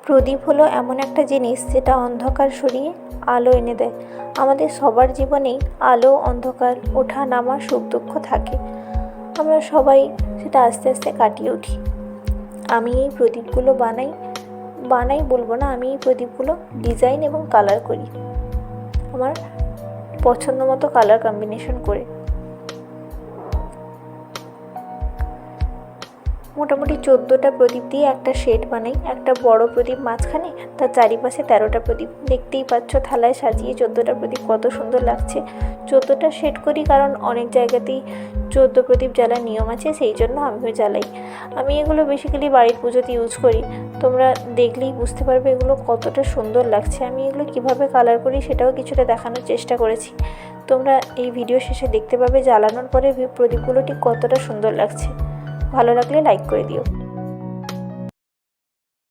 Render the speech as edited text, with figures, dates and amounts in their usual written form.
প্রদীপ হলো এমন একটা জিনিস যেটা অন্ধকার সরিয়ে আলো এনে দেয়। আমাদের সবার জীবনেই আলো অন্ধকার ওঠা নামা সুখ দুঃখ থাকে, আমরা সবাই সেটা আস্তে আস্তে কাটিয়ে উঠি। আমি এই প্রদীপগুলো বানাই বলবো না, আমি এই প্রদীপগুলো ডিজাইন এবং কালার করি আমার পছন্দ মতো কালার কম্বিনেশন করে। মোটামুটি 14টা প্রদীপ দিয়ে একটা সেট বানাই। একটা বড় প্রদীপ মাঝখানে, তার চারিপাশে 13টা প্রদীপ। দেখতেই পাচ্ছ থালায় সাজিয়ে 14টা প্রদীপ কত সুন্দর লাগছে। 14টা সেট করি কারণ অনেক জায়গাতেই 14 প্রদীপ জ্বালার নিয়ম আছে, সেই জন্য আমিও জ্বালাই। আমি এগুলো বেসিক্যালি বাড়ির পুজোতে ইউজ করি। তোমরা দেখলেই বুঝতে পারবে এগুলো কতটা সুন্দর লাগছে। আমি এগুলো কিভাবে কালার করি সেটাও কিছুটা দেখানোর চেষ্টা করেছি। তোমরা এই ভিডিও শেষে দেখতে পাবে জ্বালানোর পরে প্রদীপগুলো ঠিক কতটা সুন্দর লাগছে। ভালো লাগলে লাইক করে দিও।